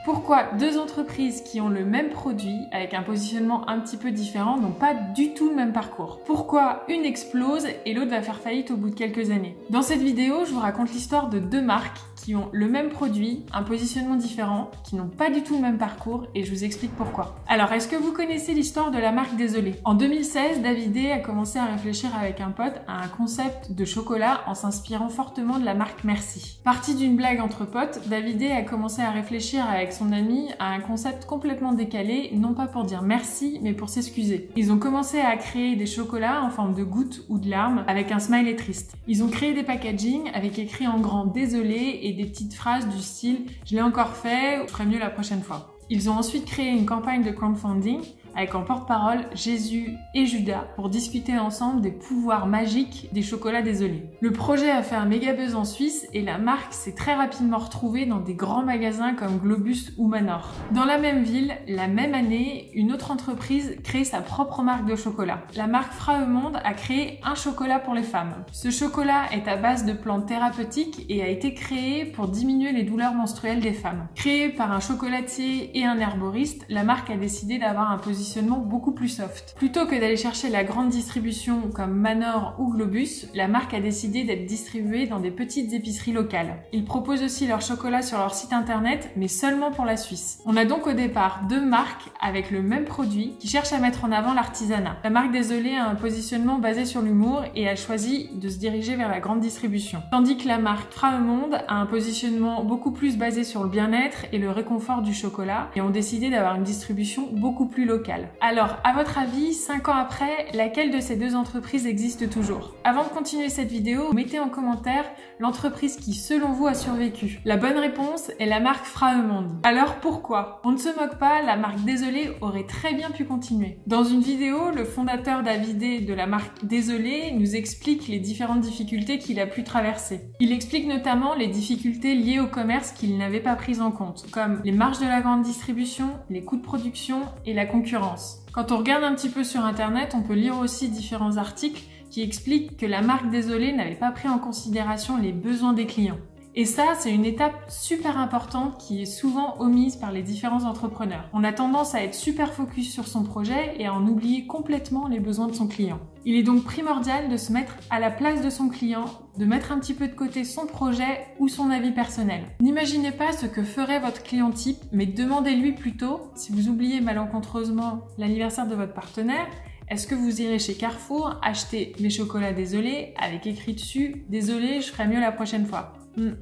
Pourquoi deux entreprises qui ont le même produit, avec un positionnement un petit peu différent, n'ont pas du tout le même parcours? Pourquoi une explose et l'autre va faire faillite au bout de quelques années? Dans cette vidéo, je vous raconte l'histoire de deux marques qui ont le même produit, un positionnement différent, qui n'ont pas du tout le même parcours, et je vous explique pourquoi. Alors, est-ce que vous connaissez l'histoire de la marque Désolé? En 2016, Davidé a commencé à réfléchir avec un pote à un concept de chocolat en s'inspirant fortement de la marque Merci. Parti d'une blague entre potes, Davidé a commencé à réfléchir avec son ami à un concept complètement décalé, non pas pour dire merci, mais pour s'excuser. Ils ont commencé à créer des chocolats en forme de gouttes ou de larmes avec un smiley triste. Ils ont créé des packaging avec écrit en grand Désolé et des petites phrases du style « Je l'ai encore fait, je ferai mieux la prochaine fois ». Ils ont ensuite créé une campagne de crowdfunding avec en porte-parole Jésus et Judas pour discuter ensemble des pouvoirs magiques des chocolats Désolé. Le projet a fait un méga buzz en Suisse et la marque s'est très rapidement retrouvée dans des grands magasins comme Globus ou Manor. Dans la même ville, la même année, une autre entreprise crée sa propre marque de chocolat. La marque Fraemonde a créé un chocolat pour les femmes. Ce chocolat est à base de plantes thérapeutiques et a été créé pour diminuer les douleurs menstruelles des femmes. Créé par un chocolatier et un herboriste, la marque a décidé d'avoir un positionnement beaucoup plus soft. Plutôt que d'aller chercher la grande distribution comme Manor ou Globus, la marque a décidé d'être distribuée dans des petites épiceries locales. Ils proposent aussi leur chocolat sur leur site internet, mais seulement pour la Suisse. On a donc au départ deux marques avec le même produit qui cherchent à mettre en avant l'artisanat. La marque Désolé a un positionnement basé sur l'humour et a choisi de se diriger vers la grande distribution. Tandis que la marque Fraemonde a un positionnement beaucoup plus basé sur le bien-être et le réconfort du chocolat et ont décidé d'avoir une distribution beaucoup plus locale. Alors, à votre avis, 5 ans après, laquelle de ces deux entreprises existe toujours? Avant de continuer cette vidéo, mettez en commentaire l'entreprise qui, selon vous, a survécu. La bonne réponse est la marque Fraemonde. Alors pourquoi? On ne se moque pas, la marque Désolé aurait très bien pu continuer. Dans une vidéo, le fondateur Davidé de la marque Désolé nous explique les différentes difficultés qu'il a pu traverser. Il explique notamment les difficultés liées au commerce qu'il n'avait pas prises en compte, comme les marges de la grande distribution, les coûts de production et la concurrence. Quand on regarde un petit peu sur internet, on peut lire aussi différents articles qui expliquent que la marque Désolé n'avait pas pris en considération les besoins des clients. Et ça, c'est une étape super importante qui est souvent omise par les différents entrepreneurs. On a tendance à être super focus sur son projet et à en oublier complètement les besoins de son client. Il est donc primordial de se mettre à la place de son client, de mettre un petit peu de côté son projet ou son avis personnel. N'imaginez pas ce que ferait votre client type, mais demandez-lui plutôt, si vous oubliez malencontreusement l'anniversaire de votre partenaire, est-ce que vous irez chez Carrefour acheter mes chocolats Désolé avec écrit dessus « Désolé, je ferai mieux la prochaine fois ».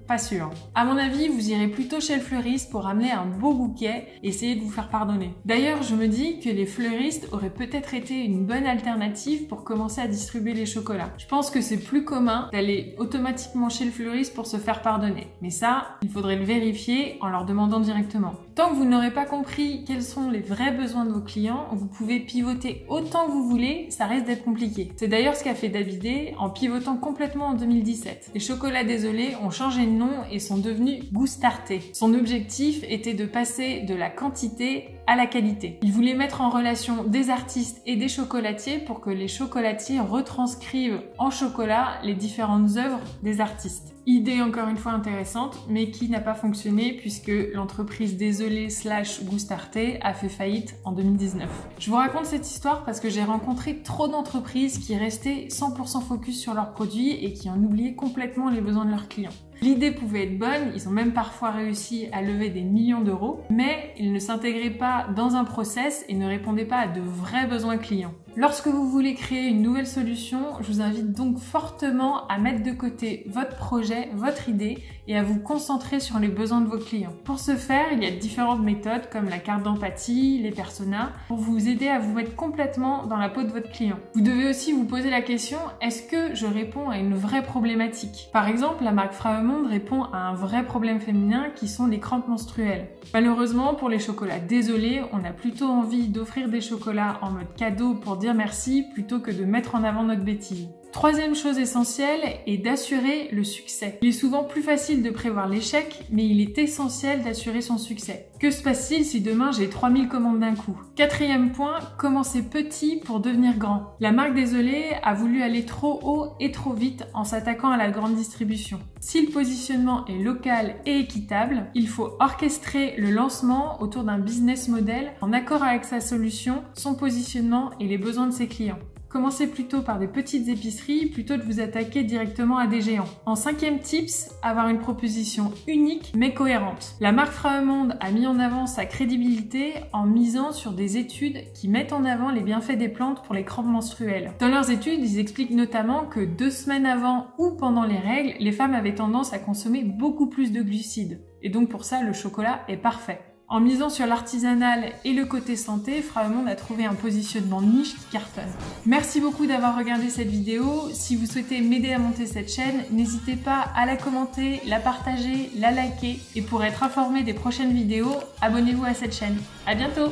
Pas sûr. À mon avis, vous irez plutôt chez le fleuriste pour ramener un beau bouquet et essayer de vous faire pardonner. D'ailleurs, je me dis que les fleuristes auraient peut-être été une bonne alternative pour commencer à distribuer les chocolats. Je pense que c'est plus commun d'aller automatiquement chez le fleuriste pour se faire pardonner. Mais ça, il faudrait le vérifier en leur demandant directement. Tant que vous n'aurez pas compris quels sont les vrais besoins de vos clients, vous pouvez pivoter autant que vous voulez, ça risque d'être compliqué. C'est d'ailleurs ce qu'a fait Davidé en pivotant complètement en 2017. Les chocolats Désolé ont changé de nom et sont devenus Goustarté. Son objectif était de passer de la quantité à la qualité. Il voulait mettre en relation des artistes et des chocolatiers pour que les chocolatiers retranscrivent en chocolat les différentes œuvres des artistes. Idée encore une fois intéressante, mais qui n'a pas fonctionné puisque l'entreprise Désolé / Goustarté a fait faillite en 2019. Je vous raconte cette histoire parce que j'ai rencontré trop d'entreprises qui restaient 100% focus sur leurs produits et qui en oubliaient complètement les besoins de leurs clients. L'idée pouvait être bonne, ils ont même parfois réussi à lever des millions d'euros, mais ils ne s'intégraient pas dans un process et ne répondaient pas à de vrais besoins clients. Lorsque vous voulez créer une nouvelle solution, je vous invite donc fortement à mettre de côté votre projet, votre idée et à vous concentrer sur les besoins de vos clients. Pour ce faire, il y a différentes méthodes comme la carte d'empathie, les personas, pour vous aider à vous mettre complètement dans la peau de votre client. Vous devez aussi vous poser la question, est-ce que je réponds à une vraie problématique? Par exemple, la marque Fraemonde répond à un vrai problème féminin qui sont les crampes menstruelles. Malheureusement, pour les chocolats Désolé, on a plutôt envie d'offrir des chocolats en mode cadeau pour dire merci plutôt que de mettre en avant notre bêtise. Troisième chose essentielle est d'assurer le succès. Il est souvent plus facile de prévoir l'échec, mais il est essentiel d'assurer son succès. Que se passe-t-il si demain j'ai 3000 commandes d'un coup? Quatrième point, commencer petit pour devenir grand. La marque Désolé a voulu aller trop haut et trop vite en s'attaquant à la grande distribution. Si le positionnement est local et équitable, il faut orchestrer le lancement autour d'un business model en accord avec sa solution, son positionnement et les besoins de ses clients. Commencez plutôt par des petites épiceries plutôt de vous attaquer directement à des géants. En cinquième tips, avoir une proposition unique mais cohérente. La marque Framamonde a mis en avant sa crédibilité en misant sur des études qui mettent en avant les bienfaits des plantes pour les crampes menstruelles. Dans leurs études, ils expliquent notamment que 2 semaines avant ou pendant les règles, les femmes avaient tendance à consommer beaucoup plus de glucides. Et donc pour ça, le chocolat est parfait. En misant sur l'artisanal et le côté santé, Framamonde a trouvé un positionnement niche qui cartonne. Merci beaucoup d'avoir regardé cette vidéo. Si vous souhaitez m'aider à monter cette chaîne, n'hésitez pas à la commenter, la partager, la liker. Et pour être informé des prochaines vidéos, abonnez-vous à cette chaîne. À bientôt!